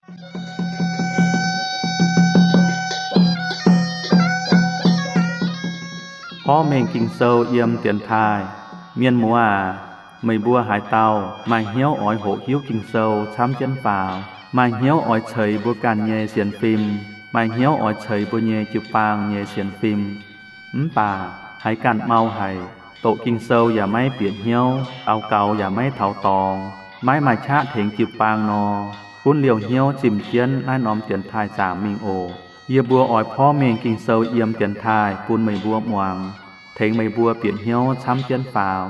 พ่อเมงกิงเซาเยี่ยมเตียนทายเมียนมัวไม่บัวหายเตามาเหี้ยวอ้อยโหหิ้วกิงเซาช้ำเจียนฝ่าวมาเหี้ยวอ้อยเฉยบัวกันเยเสียนฟิล์มมาเหี้ยวอ้อยเฉยบัวเยจิปางเยเสียนฟิล์มป่าหายกันเมาหายโตกิงเซาอย่าไม่เปลี่ยนเหี้ยวเอาเก่าอย่าไม่เถาตองไม้ชะเถงจิปางนอปุ้นเหลียวเหี้ยวจิมเจียนน้าน้อมเตียนทายจามมิงโอเยียบัวอ้อยพ่อเมงกิงเซาเยี่ยมเตียนทายปุ้นไม่บัวมวงเถงไม่บัวเปลี่ยนเหี้ยวช้ำเจียนฝ่าว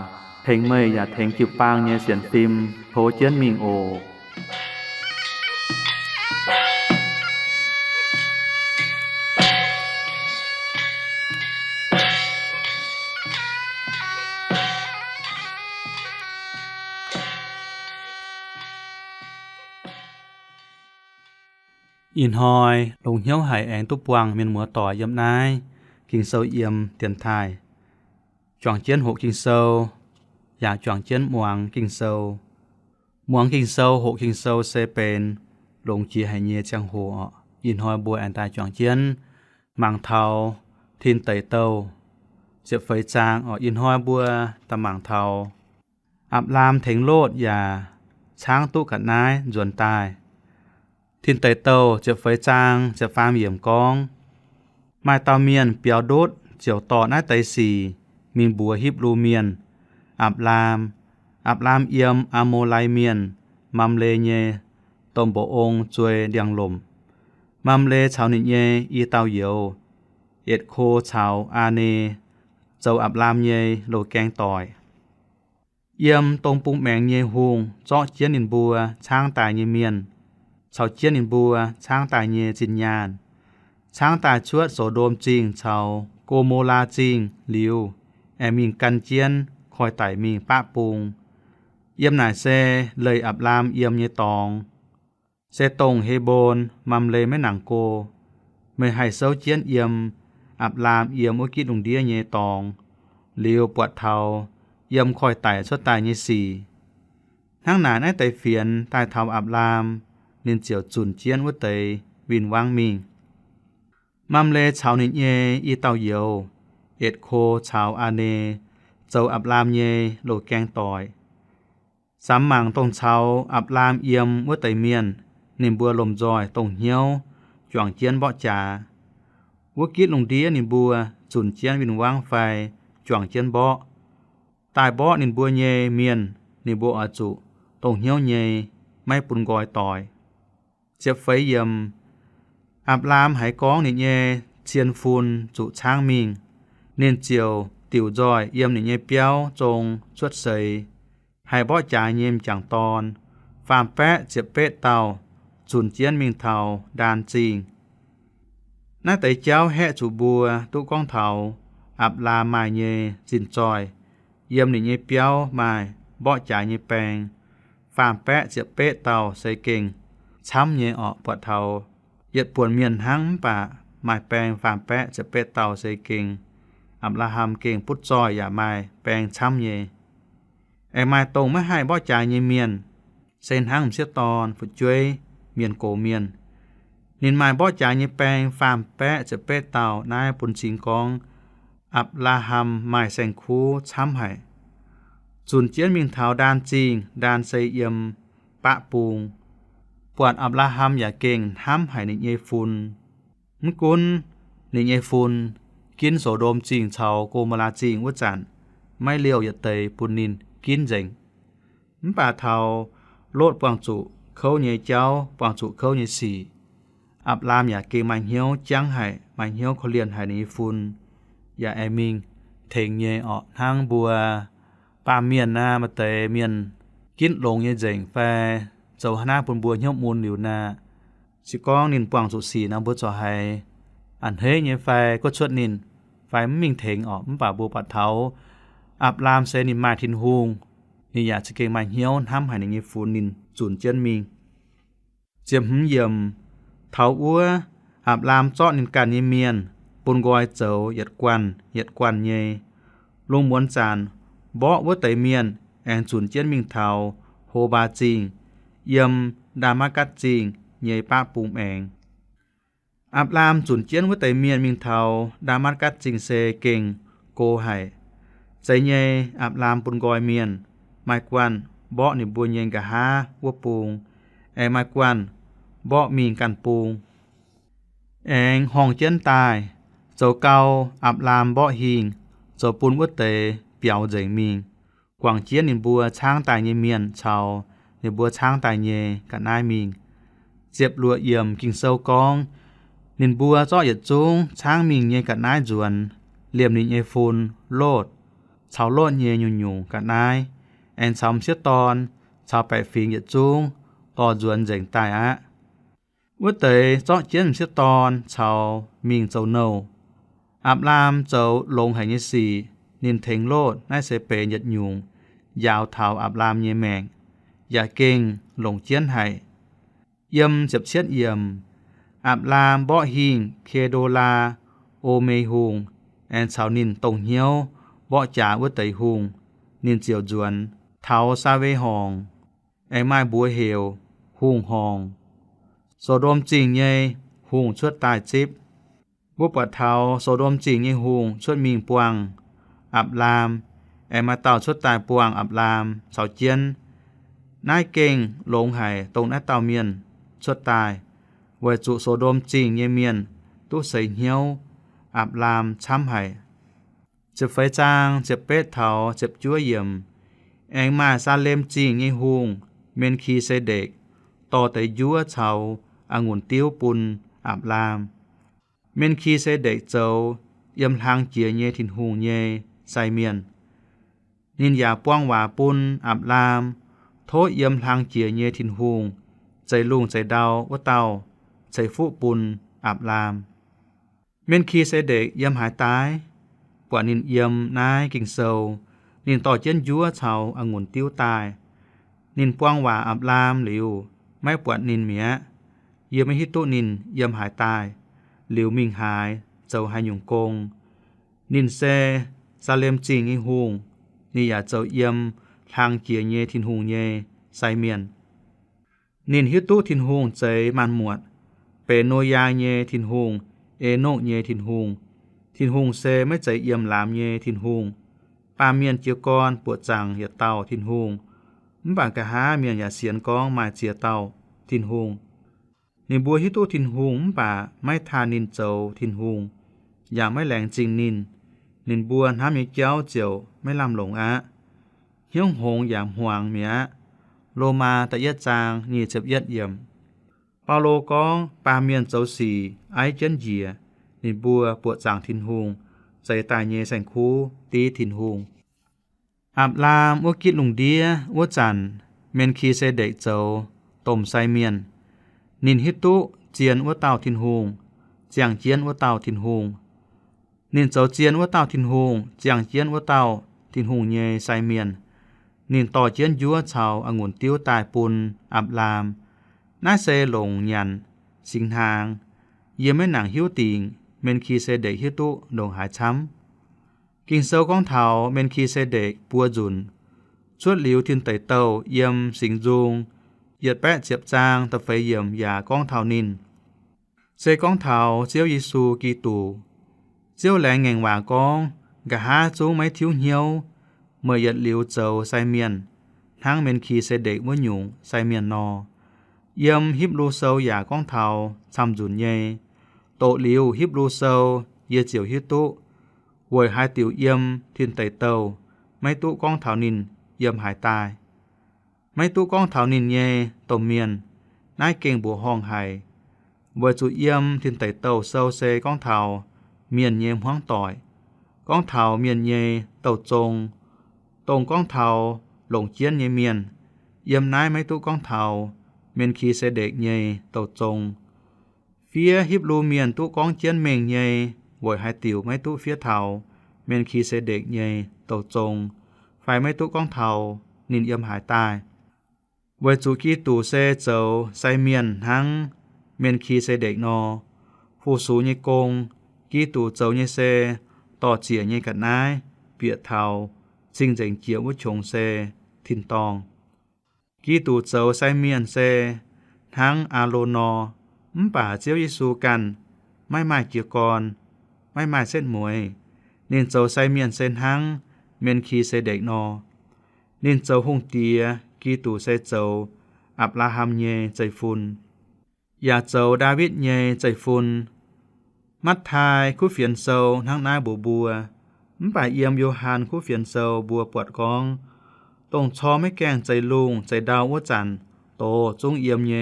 เถงเมยอย่าเถงจิปางเยเสียนฟิล์มโถเจียนมิงโออินหอยลงเหี้ยวหายแองตุปวงเมียนหมัวต่อยำนายกิงเซาเอี่ยมเตียนทายจวงเจียน6กิงเซาอย่าจวงเจียนมวงกิงเซามวงกิงเซา6กิงเซาเซเป็นลงจีให้เยจังโหอินหอยบัวแอนตายจวงเจียนมังเทาทินไตเต้าเสียบไฟจางอินหอยบัวตะมังเทาอับลามเถงโลดอย่าช้างตุกัดนายจวนตายทินไตเต้าเจ็บไฟจางเจ็บฟามเหยี่ยมกองไม้เตาเมียนเปียวโดดเจียวต่อหน้าไตสีมีบัวฮิบรูเมียนอับลามเอี่ยมอาโมไลเมียนมัมเลเยตมโบองจวยเดียงลมมัมเลชาวนิเยอีเตาเยียวเอ็ดโคชาวอาเนเจ้าอับลามเยโลแกงต่อยเอี่ยมตรงปุงแมงเยฮวงเจาะเจียนนินบัวช้างตายเยเมียนชาวเจียนอินบัวช้างตายเยจินยานช้างตายชวดโสโดมจริงชาวโกโมลาจริงหลิวแอมิงกันเจียนคอยไต่มิงปะปุงเยี่ยมหน่ายเซเลยอับลามเยี่ยมเยตองเซตงเฮโบนมัมเลยไม่หนังโกเมื่อให้เซาเจียนเยี่ยมอับลามเยี่ยมอุกิดงเดียเยตองหลิวปวดเทาเยี่ยมคอยไต่ชดตายเยสี่ทั้งหนาไอไต่เฟียนตายเทาอับลามนินเจียวจุนเจียนวเตยวินวางมิงมัมเลชาวนิเยอีเตาเยียวเอ็ดโคชาวอาเนเจ้าอับลามเยโลแกงต่อยสามมังตรงชาวอับลามเอี่ยมวเตยเมียนนิมบัวลมจอยตรงเหียวจวงเจียนเบาะจาวกิดลงเดียนิมบัวจุนเจียนวินวางไฟจวงเจียนเบาะตายเบาะนิมบัวเยเมียนนิบัวอาจุตรงเหียวเยไม่ปุนกอยต่อยเจ็บไฟเยี่ยมอับลามหายก้องนิเยเชียนฟูนจุช้างมิงเนียนเจียวติวจอยเยี่ยมนิเยเปียวจงชวดเสยหายบ่อจ่ายเยี่ยมจังตอนฟามแปะเจ็บเป๊ะเตาจุนเจียนมิงเทาดานจริงหน้าไตเจ้าแห่จุบัวตุก้องเทาอับลามมาเยจินจอยเยี่ยมนิเยเปียวมาบ่อจ่ายเยแปงฟามแปะเจ็บเป๊ะเตาใส่เก่งช้ำเยออกปวดเทาเหยียดปวดเมียนหังป่าหมายแปลงฟามแปะจะเป็ดเต่าใส่เก่งอับราฮัมเก่งพุทธจอยอย่าหมายแปลงช้ำเยไอหมายตรงไม่ให้บ่จ่ายเยเมียนเส้นหังเสียตอนฝุดจ้วยเมียนโกเมียนนินหมายบ่จ่ายเยแปลงฟามแปะจะเป็ดเต่านายปุนสิงกองอับราฮัมหมายแสงคูช้ำให้จุนเจียนมิงเทาดานจริงดานใส่เอี่ยมปะปูงปวดอับราฮัมอย่าเก่งห้ามให้นิเยฟุนมกุนนิเยฟุนกินโสโดมจริงชาวโกมลาจริงวจันไม่เลี้ยวอย่าเตยปุนนินกินเจงป่าเทาโลดปวงจุเขาเยเจ้าปวงจุเขาเยสี่อับรามอย่าเก่งมันเหี้ยวจังให้มันเหี้ยวเขาเลียนให้นิฟุนอย่าแอมิงเถงเยออกทางบัวปาเมียนหน้ามาเตเมียนกินลงเยเจงแฟเจ้าหน้าปุนบัวเหี่ยวมูลหลิวนาสิก้องนินปวงสุสีนำบัวจ่อให้อันเฮยเยไฟก็ชวดนินไฟมันมิงเถงออกมันป่าบัวปัดเทาอับรามเซนินมาทินฮูงนี่อยากจะเก่งมาเหี่ยวห้ำให้ในเยฟูนินจุนเจียนมิงเจียมหึ่มเยี่ยมเทาอัวอับรามเจาะนินการเยเมียนปุนกอยเจ้าเหยียดกวนเยลงมวนจานเบาะวัวไตเมียนแองจุนเจียนมิงเทาโฮบาจิงเยี่ยมดามากัดจิง เยป้าปูมแองอับรามจุนเจียนว่าแต่เมียนมิงเทาดามัดกัดจิงเซเก่งโกไห้ใจเยอับรามปุนกอยเมียนไม้กวนเบาะนี่บัวเยงกะหาวัวปูงไม้กวนเบาะมีกันปูงแองห้องเจียนตายโจเกาอับรามเบาะหิงโจปุนว่าแต่เปียวใจมิงกวางเจียนนินบัวช้างตายเยเมียนชาวในบัวช้างตายเยกันนายมิงเจ็บลัวเอี่ยมกิงเซากองนินบัวจ้อหยัดจุงช้างมิงเยกันนายจวนเหลี่ยมนินเยฟูนโลดชาวโลดเยยุ่งกันนายแอนชาวเสียตอนชาวไปฟิงหยัดจุงต่อจวนเจ๋งตายอะว่าเตยจ้อเจียนเสียตอนชาวมิงเจ้าโนอับรามเจ้าลงไหยสีนินเทงโลดนายเสเปนหยัดยุงยาวเท้าอับรามเยแมงอย่าเก่งหลงเจียนไห้เยี่ยมเจ็บเชียดเยี่ยมอับรามเบาะหิงเคโดลาโอเมฮุงแอนชาวนินตงเหียวเบาะจ่าว่าเตยฮุงนินเจียวจวนเท้าซาเวหองไอไม้บัวเหวฮุงหองโซโดมจริงเยฮุงชวดตายจิบบุปเท้าโซโดมจริงเยฮุงชวดมิงปวงอับรามไอมาเต่าชวดตายปวงอับรามเสาเจียนนายเก่งหลงไห้ตรงนายเต่าเมียนชวดตายไว้จุโซโดมจริงเยเมียนตุใส่เหี่ยวอับรามช้ำไห้เจ็บไฟจางเจ็บเป็ดเถาเจ็บจั่วเยี่ยมแองมาซาเลมจริงเยฮุงเมนคีเซเด็กต่อแต่ยัวเฉาองุ่นติ้วปุนอับรามเมนคีเซเด็กเจ้าเยี่ยมทางเจียเยทินฮุงเยไซเมียนนินยาป้วงหวาปุนอับรามโทษเยี่ยมทางเจียเยทินฮุงใจลุงใจดาวว่าเตาใจฟุปุนอับรามเมนคีเซเด็กเยี่ยมหายตายกว่านินเยี่ยมนายกิ่งเซานินต่อเจียนยัวเฉาองุ่นติ้วตายนินป้วงหวาอับรามหลิวไม่ปวดนินเมียเยี่ยมไม่ฮิตุนินเยี่ยมหายตายหลิวมิงหายเจ้าหายหยุงกงนินเซซาเลมจิงอิฮุงนี่อย่าเจ้าเยี่ยมทางเกียเยทินฮุงเยไซเมียนนินฮิตุทินฮุงเจมันหมวดเปโนยาเยทินฮุงเอโนเยทินฮุงทินฮุงเซไม่ใจเยี่ยมหลามเยทินฮุงปาเมียนเจียวกอนปวดจังอย่าเต้าทินฮุงมบางกะหาเมียนอย่าเสียนกองมาเจียเต้าทินฮุงนินบัวฮิตุทินฮุงป่าไม่ทานินเจ้าทินฮุงอย่าไม่แหลงจริงนินบัวห้ามมีเจ้าเจียวไม่ลำหลงอะเฮี้ยงหงอย่างห่วงเมียโลมาแต่เย็ดจางนี่เจ็บเย็ดเยี่ยมเปาโลกองปาเมียนเจ้าสีไอเจนเยียนินบัวปวดจางทินฮุงใจตายเยแสงคูตีทินฮุงอับรามอวกิดลุงเดียอวจันเมนคีเซเด็กเจ้าต้มไซเมียนนินฮิตุเจียนอวเต้าทินฮุงเจียงเจียนอวเต้าทินฮุงนินเจ้าเจียนอวเต้าทินฮุงเจียงเจียนอวเต้าทินฮุงเยไซเมียนนินต่อเจียนยัวเฉาองุ่นติ้วตายปุนอับรามน่าเซหลงยันสิงหางเยี่ยมไม่หนังหิ้วติงเมนคีเซเด็กฮิตุดงหายช้ำกิงเซลก้องเถาเมนคีเซเด็กปัวจุนชวดหลิวทินไตเต้าเยี่ยมสิงจุงเหยียดแปะเจียบจางตะไฟเยี่ยมยาก้องเถานินเซก้องเถาเจียวยิสูกีตูเจียวแหลงแง่งหวากองกะหาจูงไม้ทิ้วเหี่ยวเมื่อเหยียดหลิวเจ้าไซเมียนทั้งเมนคีเซเด็กว่าหยุ่งไซเมียนนอเยี่ยมฮิบรูเซลยาก้องเถาทำจุนเยโตหลิวฮิบรูเซลเยเจียวฮิตุหวยหายติ๋วเยี่ยมทินไตเต้าไม่ตุก้องเถานินเยี่ยมหายตายไม่ตุก้องเถานินเยตมเมียนนายเก่งบัวห้องไห้เวจุเยี่ยมทินไตเต้าเซลเซก้องเถาเมียนเยมห้องต่อยก้องเถาเมียนเยเต้าจงตรงก้องเถาหลงเจียนเยเมียนเยี่ยมนายไม่ตุก้องเถาเมียนคีเสเด็กเยเต้าจงเฟียฮิบรูเมียนตุก้องเจียนเมงเยหวยหายติ๋วไม่ตุเฟียเถาเมียนคีเสเด็กเยเต้าจงไฟไม่ตุก้องเถานินเยี่ยมหายตายเวจูกีตูเซเจ้าไซเมียนทั้งเมียนคีเสเด็กนอผู้สูเยกงกีตูเจ้าเยเซต่อเจียเยกัดนายเปียเถาสิ่งเจงเจียววุชงเซทินตองกีตูเจ้าไซเมียนเซท ทั้งอาโลนอป่าเจียวเยซูกันไม่เกี่ยวกรไม่เส้นมวยนินโจไซเมียนเส้นหังเมนคีเซเดกนอนินโจฮงเตียกีตูเซโจอับราฮัมเยใจฟุนยาโจดาวิดเยใจฟุนมัททายคู่เฟียนโซทั้งนายบัวป่าเยี่ยมโยฮานคู่เฟียนโซบัวปวดกองตรงชอไม่แกงใจลุงใจดาวว่าจันโตจุงเยี่ยมเย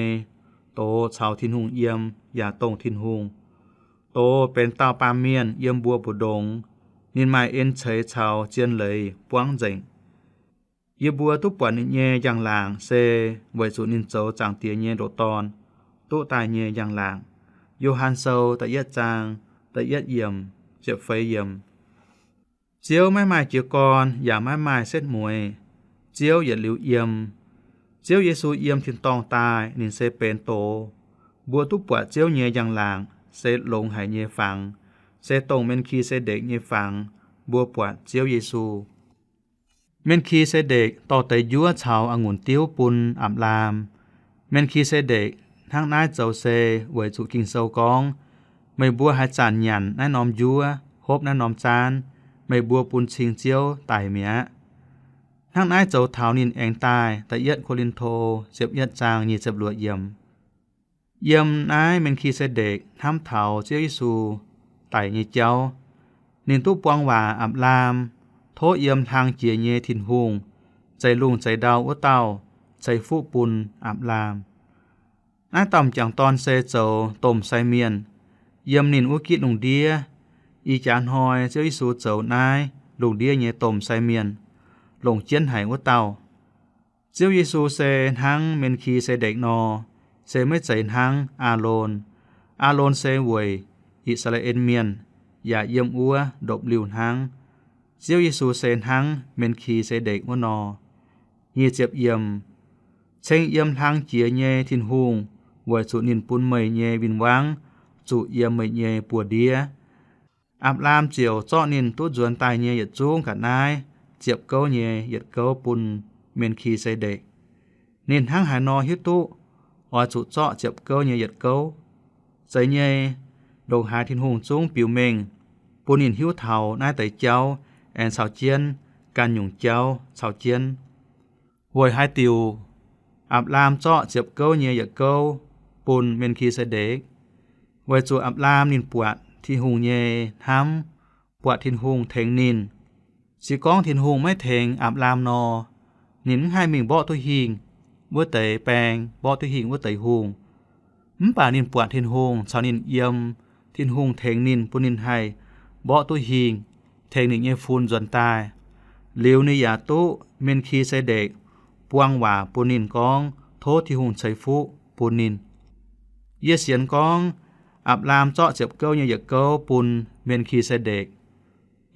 โตชาวทินหุงเยี่ยมอย่าตรงทินหุงโตเป็นเต้าปาเมียนเยี่ยมบัวบุดงนินหมายเอ็นเฉยชาวเจียนเลยป้วงเจ๋งเยบัวตุปวนเยอย่างหลางเซไว้สุนินโจจางเตียเยโดตอนตุตายเยอย่างหลางโยฮันโซตะเยะจางตะเยะเยี่ยมเจ็บไฟเยี่ยมเจียวไม่เกี่ยวกรอย่าไม่เส้นมวยเจียวอย่าหลิวเยี่ยมเจียวเยซูเยี่ยมทินตองตายนินเซเป็นโตบัวตุปวดเจียวเยอย่างหลางเซลงหายเยฟังเซตรงเมนคีเซเดกเยฟังบัวปวดเจียวเยซูเมนคีเซเดกต่อแต่ยัวชาวองุ่นติ้วปุนอับลามเมนคีเซเดกทั้งนายเจ้าเซไว้จุกิงโซกองไม่บัวหายจานหยันนายนอมยัวฮบนายนอมจานไม่บัวปุนชิงเจียวตายเมียทั้งนายเจ้าเท้านินแองตายแต่เย็ดโคลินโทเจ็บเย็ดจางยีเจ็บหลวดเยี่ยมนายเมนคีเซเดกทำเท้าเจียวยิสูไต่ยีเจ้านินตุปวงว่าอับลามโทเยี่ยมทางเจียเยทินหุงใจลุงใจดาวอุเต้าใจฟูปุนอับลามนายต่ำจังตอนเซโจต้มไซเมียนเยี่ยมนินอุกิลุงเดียอีจานหอยเจียวยิสูเจ้านายลุงเดียเยต้มไซเมียนลงเจียนไหอุเต้าเจียวยิสูเซทั้งเมนคีเซเดกนอเซไม่ใจทั้งอาโลนเซเวยอิสราเอลเมียนอย่าเยี่ยมอัวดบลิวทั้งเจียวเยซูเซนทั้งเมนคีเซเดกวานอเยเจ็บเยี่ยมเช่งเยี่ยมทางเจียเยทินหุงไว้สุนินปุนเมยเยวินวังจุเยี่ยมเมยเยปัวเดียอับลามเจียวจ้อนินตุจวนตายเยหยัดจูงกับนายเจ็บเก้าเยหยัดเก้าปุนเมนคีเซเดกนินทั้งหานอฮิตุอจุเจาะเจ็บเก้าเยหยัดเก้าใจเยดงหาทินหุงจูงปิวเมงปุนินหิวเทานายไต่เจ้าแอนสาวเจียนการหยุ่งเจ้าสาวเจียนหวยหายติวอับลามเจาะเจ็บเก้าเยหยัดเก้าปุนเมนคีเซเดกไว้จูอับลามนินปวดที่หุงเยทำปวดทินหุงเทงนินสีก้องทินหุงไม่เทงอับลามนอนินให้มิงบ่ตุหิงเมื่อเตยแปงบ่ตุหิงเมื่อเตยหุงป่านินปวดทินหุงชาวนินเยี่ยมทินหุงเทงนินปุนินให้บ่ตุหิงเทงนินเยฟูนจนตายเหลียวนิยาตุเมนคีเซเดกปวงว่าปุนินกองโทษที่หุงไชฟุปุนินเยเสียนกองอับลามเจาะเจ็บเก้าเยหยักเก้าปุนเมนคีเซเดก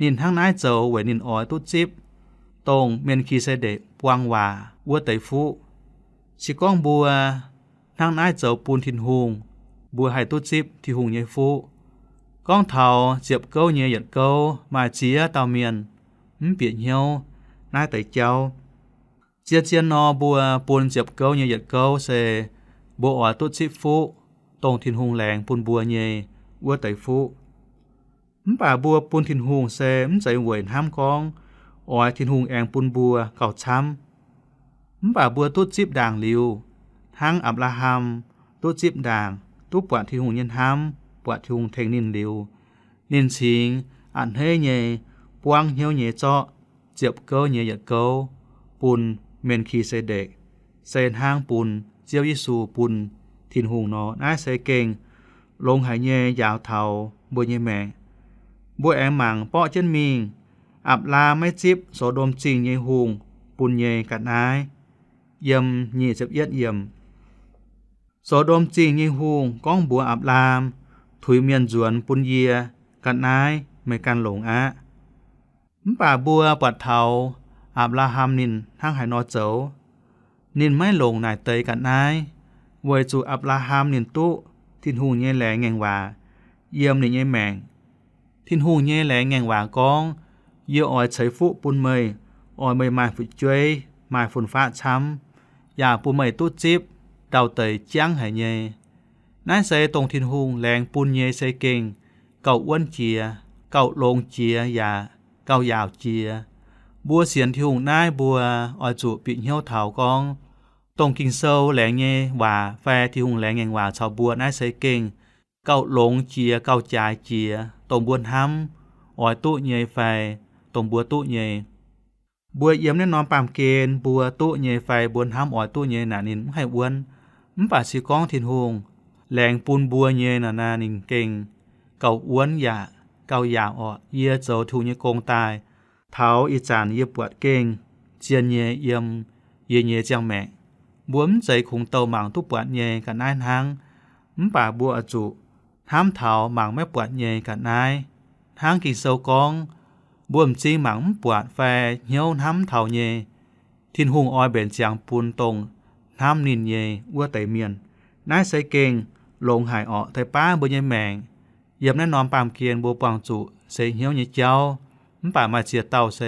นินทั้งนายเจ้าไว้นินอ้อยตุจิบตรงเมนคีเซเดกปวงว่าวัวไตฟุชิก้องบัวทั้งนายเจ้าปูนทินหุงบัวให้ตุจิบที่หุงเยฟุก้องเทาเจ็บเก้าเยหยัดเก้ามาเจียเตาเมียนเปียเหี่ยวนายไตเจ้าเจียนนอบัวปูนเจ็บเก้าเยหยัดเก้าเซบัวอ้อยตุจิบฟุตรงทินหุงแหลงปุนบัวเยวัวไตฟุป่าบัวปุนทินหุงเซใจหวยห้ามกองอ้อยทินหุงแองปุนบัวเก่าช้ำป่าบัวตุจิบด่างลิวทั้งอับราฮัมตุจิบด่างตุปวดทินหุงเย็นห้ำปวดทินหุงเทงนินลิวนินชิงอันเฮเยปวงเหี่ยวเยเจาะเจ็บเก้าเยหยัดเก้าปุนเมนคีเซเดกเซนห้างปุนเจียวยิสูปุนทินหุงนอนายเซเก่งลงหายเยยาวเทาบัวเยแมงบัวแองหมังเปาะเจนมิงอับลาไม่จิบโสดมจริงเยหุงปุนเยกัดนายเยี่ยมยี่เจ็บเย็ดเยี่ยมโสดมจริงเยหุงก้องบัวอับลามถุยเมียนจวนปุนเยียกัดนายไม่กันหลงป่าบัวปัดเทาอับลาฮัมนินทั้งหายนอเจ้านินไม่หลงนายเตยกัดนายไว้จูอับราฮัมนินตุทินหูเย่แหลงแงงว่าเยี่ยมนิเย่แมงทินหูเย่แหลงแงงว่ากองเยี่ยอ้อยใช้ฟุปุนเมยอ้อยเมยมาฝึกจ้วยมาฝุ่นฟ้าช้ำอย่าปุนเมยตุจิบด เต่าเตยจ้างให้เยนายเสตรงทินหุงแรงปุนเยเสเก่งเก่าอ้วนเจียเก่าลงเจียยาเก่ายาวเจียบัวเสียนทิหุงนายบัวออยจุปิเหี่ยวเถากองตรงกิงเซาแหลงเยว่าแฟทิหุงแหลงแงงว่าชาวบัวนายเสเก่งเก่าลงเจียเก่าจายเจียตรงบวนห้ำออยตุเยไฟตรงบัวตุเยบัวเยี่ยมแน่นอนปามเกณฑ์บัวตุเยไฟบวนห้ำออยตุเยหนานินให้อ้วนป่าสิกองทินหุงแหลงปูนบัวเยนานินเก่งเก่าอ้วนอย่าเก่ายาวออกเยี่ยโจทูเยกงตายเท้าอีจานเยี่ยปวดเก่งเจียนเยเยี่ยมเยเจียงแม่บัวมใจคงเตาหมางทุปวดเยกันนายทางป่าบัวอจุห้ามเท้าหมางไม่ปวดเยกันนายทางกิเซากองบัวมจีหมางปวดแฟเหี่ยวห้ำเท้าเยทินหุงออยเบนเจียงปูนตรงห้ามนินเยวัวไตเมียนนายใส่เก่งลงหายออกไทป้าบัวเยแมงเยี่ยมแน่นอนปามเกียนบัวปางจุเสเหี่ยวเยเจ้าป่ามาเจียเต้าเส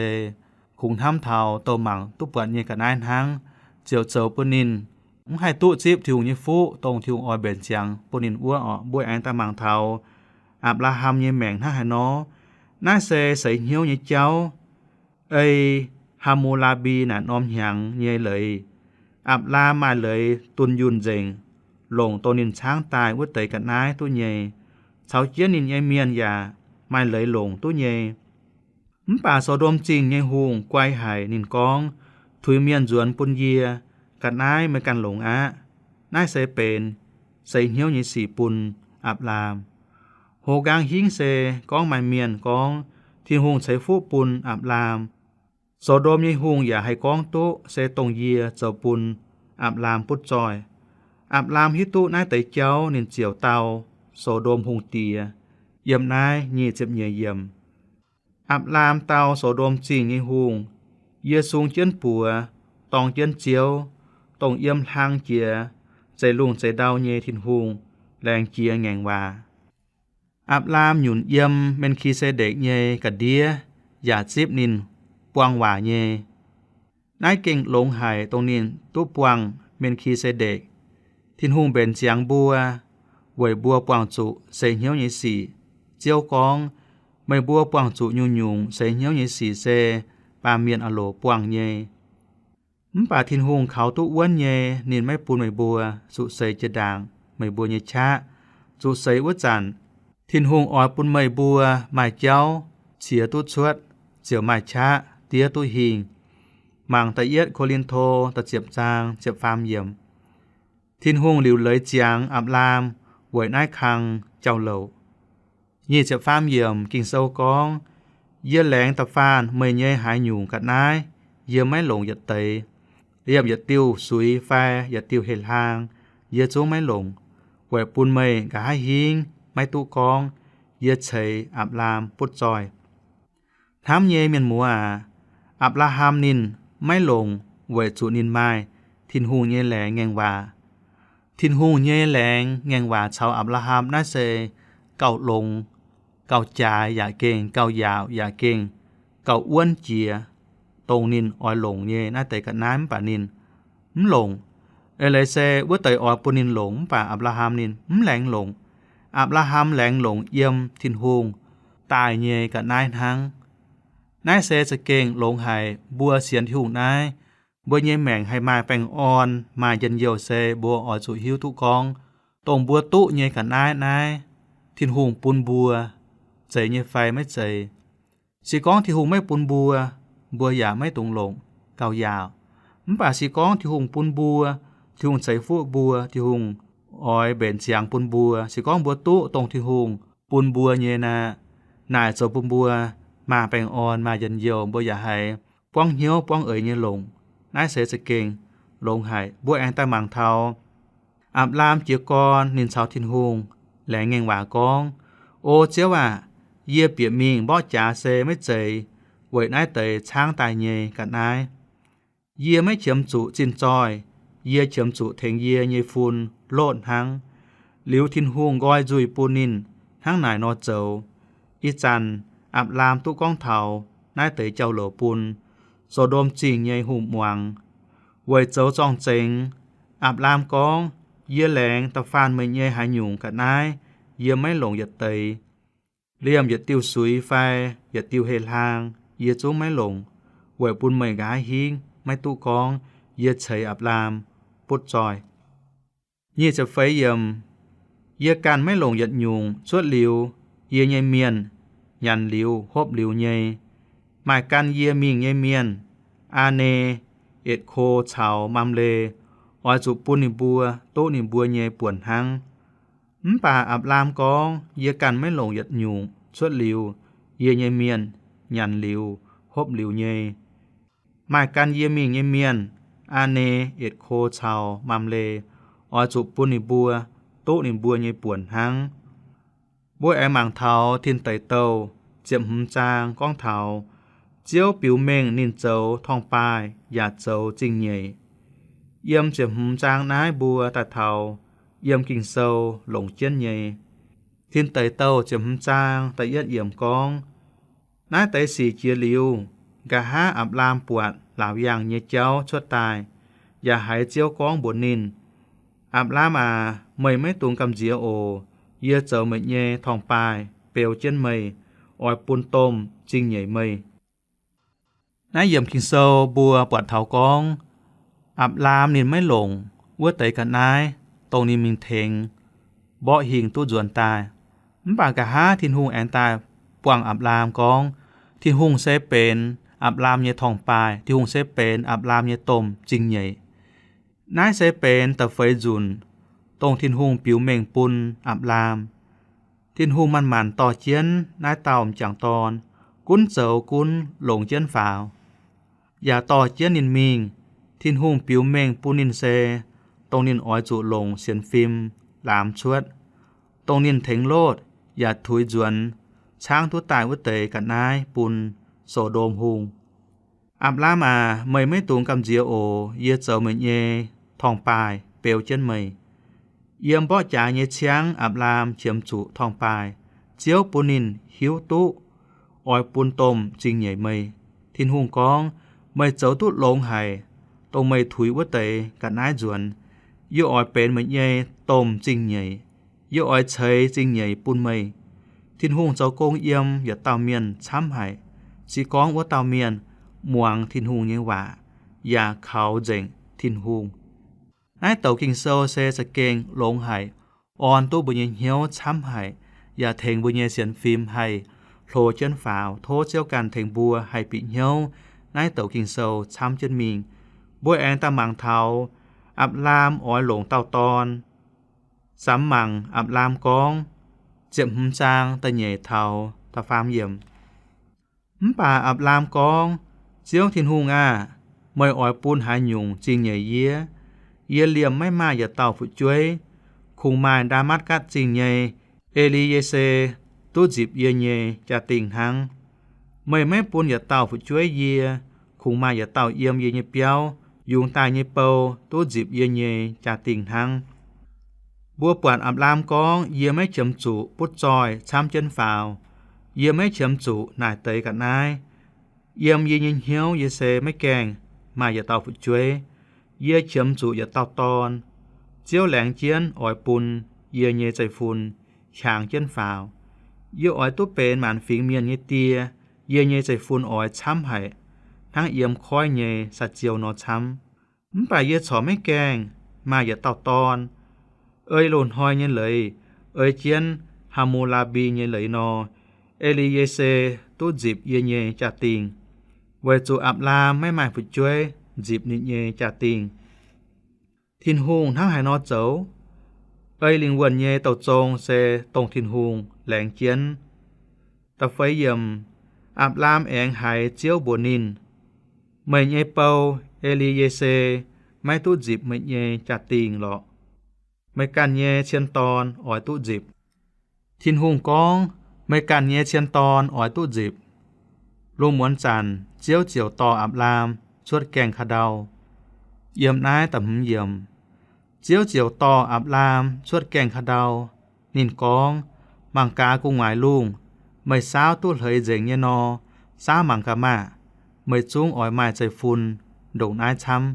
คุงห้ำเท้าโตหมังตุปวดเยกันนายทางเจียวเจียวปุนินให้ตู้จีบทิวเยฟูตรงทิวออยเบนเจียงปุนินวัวออกบัวแองตามังเท้าอับลาฮัมเยแมงท่าหานอนายเสใส่เหี่ยวเยเจ้าฮามูลาบีน่ะน้อมหยังเยเลยอับลามาเลยตุนยุนเจงลงตัวนินช้างตายวัดเตยกันนายตู้เยเสาเจียนินเยเมียนยามาเลยลงตู้เยป่าโซโดมจริงเยหุงกวายหายนินกองถุยเมียนจวนปุนเยียกันนายไม่กันหลงนายเสเป็นใส่เหี่ยวเยสีปุนอับลามโหกางหิงเสกองไม้เมียนกองที่หุงใส่ฟูปุนอับลามโซโดมยิหุงอย่าให้กองโตเสตรงเยียเจ้าปุนอับลามปุดจอยอับลามฮิตุนายไตเจ้านินเจียวเตาโซโดมหุงเตียเยี่ยมนายยีเจ็บเยี่ยมอับลามเตาโซโดมจริงยิหุงเยียสูงเจียนปัวตองเจียนเจียวตรงเยี่ยมทางเจียใจลุงใจดาวเยทินหุงแรงเจียแงงว่าอับลามหยุนเยี่ยมเป็นคีเซเด็กเยกัดเดียอย่าซิบนินปวงหว่าเยนายเก่งหลงหายตรงนินตู้ปวงเมนคีเซเด็กทินหุงเป็นเจียงบัวหวยบัวปวงจุเสเหี่ยวเยสีเจียวกองไม่บัวปวงจุยุงเสเหี่ยวเยสีเซปาเมียนอโลปวงเยป่าทินหุงเขาตู้อ้วนเยนินไม่ปูนไม่บัวสุเสยจะด่างไม่บัวเยชะสุเสยวัจันทินหุงออยปุนไม่บัวหมายเจ้าเสียตู้ชวดเจียวหมายชะเตี้ยตู้หิงมังตะเอียดโคลินโทตะเจียบจางเจียบฟามเยี่ยมทินหุงหลิวเลยเจียงอับลามหวยนายคังเจ้าเหลายี่เจียบฟามเยี่ยมกิ่งเซากองเยี่ยแหลงตะฟานเมยเย่หายหยุ่งกัดนายเยี่ยไม่หลงหยัดเตยเรียบหยัดติวสุยแฟหยัดติวเห็ดหางเยี่ยจูไม่หลงหวยปุนเมยกะให้หิงไม่ตู้กองเยี่ยเฉยอับลามปุดจอยทำเย่เมียนมัวอับลาฮามนินไม่ลงเวจุนินไม้ทินหูเย่แหลงแงงว่าทินหูเย่แหลงแงงว่าชาวอับลาฮามน่าเซเก่าลงเก่าจายอย่าเก่งเก่ายาวอย่าเก่งเก่าอ้วนเจียตรงนินออยหลงเย่น่าเตยกับน้ำป่านินหลงเลยเซว่าเตยออยปุนินหลงป่าอับลาฮามนินแหลงหลงอับลาฮามแหลงหลงเยี่ยมทินหูตายเย่กับนายทั้งนายเสจะเก่งหลงหายบัวเสียนที่หูนายบัวเย่แมงให้มาแปงอ่อนมาเย็นเยียวเซบัวอ่อยสุหิวทุกองตรงบัวตุเย่กับนายทินหูปุนบัวใจเย่ไฟไม่ใจสีกองที่หูไม่ปุนบัวอย่าไม่ตรงหลงเก่ายาวป่าสีกองที่หูปุนบัวที่หูใส่ฟูบัวที่หูอ้อยเบนเสียงปุนบัวสีกองบัวตุตรงที่หูปุนบัวเย่นายโซปุนบัวมาแปลงอ่อนมาเย็นเยียวบ่อย่าให้ป้องเหี่ยวป้องเอ๋ยเนี่ยหลงนายเสจะเก่งหลงหายบัวแองตามังเทาอับลามเจียกรนินเสาทินหุงแหลงแงงหว่ากองโอเจ้าว่าเยี่ยเปียมิงบ่จ่าเซไม่เจยเวยนายเตยช้างตายเยกันนายเยี่ยไม่เฉียมจุจินจอยเยี่ยเฉียมจุเทงเยี่ยเยฟุนโลดหังหลิวทินหุงก้อยจุยปูนินทั้งนายนอเจ้าอีจันอับลามตุกองเถานายเตยเจ้าโหลปุนโซโดมจริงใหญ่หุ่มหวังเวยเจ้าจองเจงอับลามกอง Dìa lén ta phan mây nhê hải nhung cả nái Dìa mấy lộn giật tây Liêm giật tiêu suối phai giật tiêu hề hàng Dìa chú mấy lộn Quẻ bùn mây gái hiên mấy tụ con Dìa chảy ạp làm Bút tròi Dìa chả phấy dìm Dìa can mấy lộn giật nhung Suốt liu Dìa nhây miền Nhằn liu hốp liu nhây Mài can dìa miền nhây miền A nê Ết khô chào mâm lê Ôi chụp bùn nì bùa Tô nì bùa nhây buồn hăng Bà ạp làm con Dìa can mấy lộn giật nhung Suốt liu Dìa nhây miền Nhằn liu hốp liu nhây Mài can dìa miền nhây miền A nê Ết khô chào mâm lê Ôi chụp bùn nì bùa Tô nì bùa nhây buồn hăng Bôi ai màng thảo thiên tẩy tàu Chiếm hùm trang con thảo Chiếu biểu mệnh nín châu thong bài Giả châu chinh nhảy Yếm chiếm hùm trang nái bùa tà thảo Yếm kinh sâu lồng chiến nhảy Thiên tẩy tàu chiếm hùm trang Tại yết yếm con Nái tẩy xì chia liu Gà há ạp làm buộc Lão yang nhé cháu chuốt tài Giả hãy chiếu con buồn nín Ạp làm à Mây mấy tuồng cầm dìa ồ Dìa châu mệnh nhê thong bài Bèo trên mây Ôi bùn tôm chinh nhảy mây Nái yếm kinh sâu bùa buộc thảo con Ạp làm nín mấy lộn Vua tẩy cả nái Tông nín mình thèng Bọ hình tu duẩn tài Bà cả há thiên hùng án tài Quảng ạp làm con Thiên hùng sẽ bền ạp làm nhé thong bài Thiên hùng sẽ bền ạp làm nhé tôm chinh nhảy Nái sẽ bền tập phấy dùn Tông thiên hùng biểu mệnh bùn ạp làm Thiên hùng mặn mặn tỏ chiến Nái tàu chẳng tòn Cún dấu cún lộn chiến pháo Giả tỏ chiến nín mình Thiên hùng biểu mệnh bùn nín xe Tông nín ói dụ lộn xiên phim Làm chuốt Tông nín thánh lốt Giả thúi duẩn Trang tu tài vứt tế cả nái bùn Sổ đồm hùng Ạp làm à mây mấy tuồng cầm dìa ổ Dìa châu mệnh nhê thong bài bèo trên mây Yếm bó trả nhé cháng ạp làm chiếm chủ thong bài Chiếu bùn nín hiếu tụ Ôi bùn tôm chinh nhảy mây Thiên hùng con Mây châu tụ lông hài Tông mây thúi vứt tế cả nái duẩn Yêu ôi bến mệnh nhê tôm chinh nhảy Yêu ôi cháy chinh nhảy bùn mây Thiên hùng cháu công yếm Và tàu miền chám hài Chỉ con của tàu miền Muang thiên hùng nhé vả Và khảo dành thiên hùng Nái tàu kinh sâu xe sẽ kênh lông hài Ôn tu bùi nhé hiếu chám hài Và thèng bùi nhé xiên phim hài Lô chân pháo thô chiếu càn thèng bùa hay bị hiếu Nái tàu kinh sâu chám chân mình Bôi anh ta màng thảo Ạp làm ói lộn tàu ton Sám màng ạp làm con Chiếm hùm trang ta nhảy thảo Ta phám yếm Bà ạp làm con Chiếu thiên hùng à Mời ói bùn hải nhung chinh nhảy yế Yế liềm mấy mai giả tàu phụ chuối Khung mai đa mắt cắt chinh nhảy Eliyese Tu dịp yế nhảy Chà tình hăng Mời mấy bùn giả tàu phụ chuối yế Khung mai giả tàu yếm yế nhé béo Dùng tài nhé bầu Tu dịp yế nhảy Chà tình hăng Bùa quản ạp làm con Yế mấy chấm chủ bút tròi chám chân phào Yế mấy chấm chủ nải tấy cả nái Yếm yế nhìn hiếu yế xe mấy kèng Mà giả tàu phụ chuối Yế chấm chủ giả tàu ton Chiếu lෑng chiến ói bùn Yế nhé chạy phun Kháng chân phào Yế ói tu bền màn phím miền nhé tia Yế nhé chạy phun ói chám hại Thang yếm khói nhé sạch chiều nó chám Bà yế chó mấy kèng Mà giả tàu ton Ơi lồn hoi nhé lấy Ơi chiến Hammurabi nhé lấy nó Eliyese tu dịp yế nhé trả tình Vậy chủ ạp làm mấy mài phụ chuối Dịp nị nhé trả tình Thiên hùng thang hải nó chấu Ơi linh quần nhé tàu trông xe tông thiên hùng lෑng chiến Ta phấy yếm Ạp làm ẻng hải chiếu bùa nín Mây nhé bầu Eliyese Mấy tu dịp mây nhé trả tình lọ Mấy càn nhé chiên tòn ói tu dịp Thiên hùng con Mấy càn nhé chiên tòn ói tu dịp Lô muốn chàn Chiếu chiều to ạp làm Chuốt kèng khá đau Yếm nái tầm hứng yếm Chiếu chiều to ạp làm Chuốt kèng khá đau Nhìn con Màng cá cung ngoài lung Mày sao tu hơi dễ nhé nó Sao màng cá mạ Mày chung ói mài chạy phun Đổ nái chăm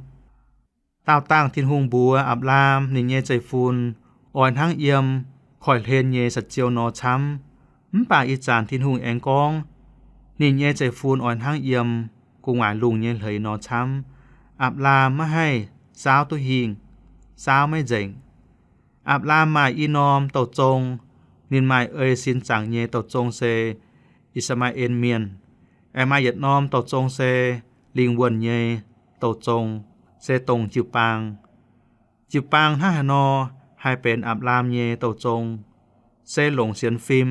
ต้าวตั้งทินหุงบัวอับลามนิเยใจฟูนอ่อนทั้งเอี่ยมข่อยเทนเยสัจเจียวนอช้ำป่าอีจานทินหุงแองกองนิเยใจฟูนอ่อนทั้งเอี่ยมกุงหวายลุงเยเลยนอช้ำอับลามมาให้สาวตุหิงสาวไม่เจ๋งอับลามมาอีนอมเต่าจงนินหมายสินจังเยเต่าจงเซอิสมาเอลเมียนแอมายัดนอมเต่าจงเซลิงวนเยเต่าจงเซตงจิวปางห้าหนอให้เป็นอับลามเยเต่าจงเซหลงเสียนฟิม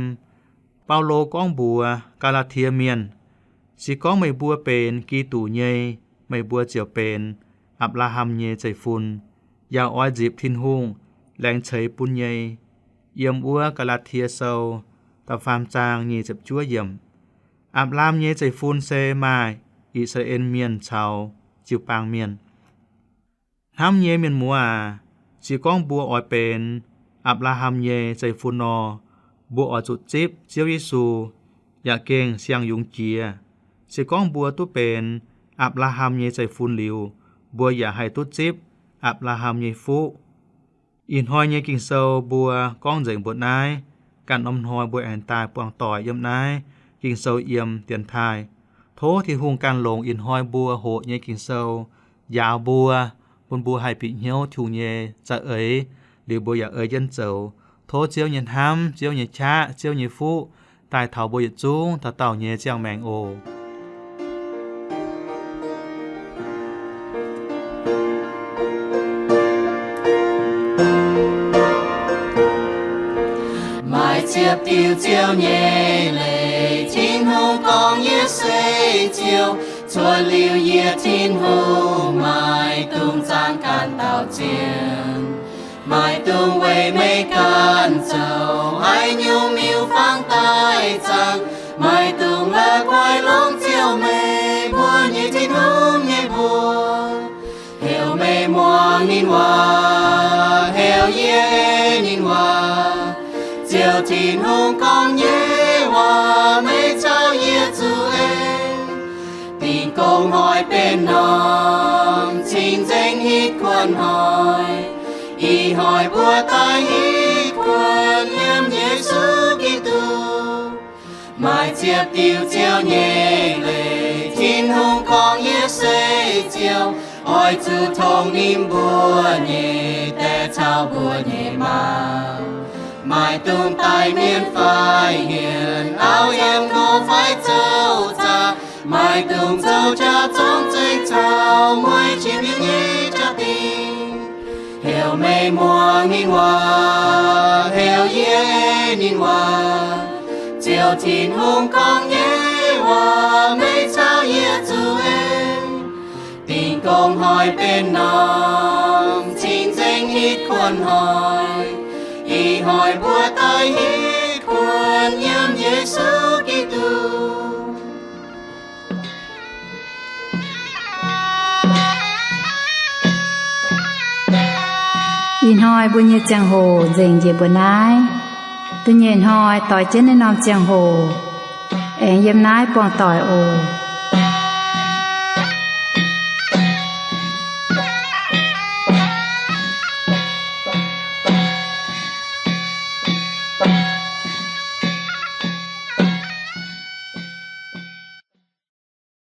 เปาโลก้องบัวกาลาเทียเมียนสิก้องไม่บัวเป็นกีตูเยไม่บัวเจียวเป็นอับราฮัมเยใจฟุนยาวอ้อยจีบทินหุงแรงเฉยปุญเยเยี่ยมอัวกาลาเทียเซาตะฟามจางเยจับชั่วเยี่ยมอับรามเยใจฟุนเซมาอิสราเอลเมียนชาวจิวปางเมียนห้ามเยเมียนมัวสิก้องบัวอ้อยเป็นอับราฮัมเยใจฟุนนอบัวอ้อยจุดจิบเจียวยิสูอยากเก่งเสียงยุงเจียสิก้องบัวตุเป็นอับราฮัมเยใจฟุนหลิวบัวอย่าให้ตุจิบอับราฮัมเยฟุอินหอยเยกิงเซาบัวก้องเจิงบทนายการอมหอยบัวแอนตายปวงต่อยยำนายกิงเซาเอี่ยมเตียนทายโทที่หุงการลงอินหอยบัวโหเยกิงเซายาวบัวบนบัวให้ปิเหียวถูเยจะหรือบัวอย่ายันเจ้าโทเจียวเยห้ำเจียวเยชะเจียวเยฟุตายเถาบัวหยุดจุ้งตาเต่าเยเจียงแมงโอ接丢照夜里，天空光也水照，错了夜天空埋东张干到尖，埋东为没干走，还牛苗放带张，埋东了怪龙照美，波夜天空夜波，后美望年华，后夜年华。照天空光夜話未找耶主恩電公海邊浪前正協群海以海波大協群因耶穌基督埋接掉照夜嚟天空光夜水照愛主同念波夜แต่ชาวบัว夜มาmai tung tai miên phai hiền áo em ngô phai châu cha mai tung châu cha trong dây chào môi chim yên nhẹ cha tình heo mây mùa nghìn hoa heo ye nghìn hoa chiều thiên hùng con nhé hoa mây trao ye chu em tình công hỏi bên nòng chín danh hít khuôn hỏiอีหอยบัวตายฮิตควรยามเยซูกิตูอีหอยบุญเยจังโหเจิงเยบนายตุเยนหอยต่อยเจนในนอมจังโหเองเยมนายปวงต่อยโอ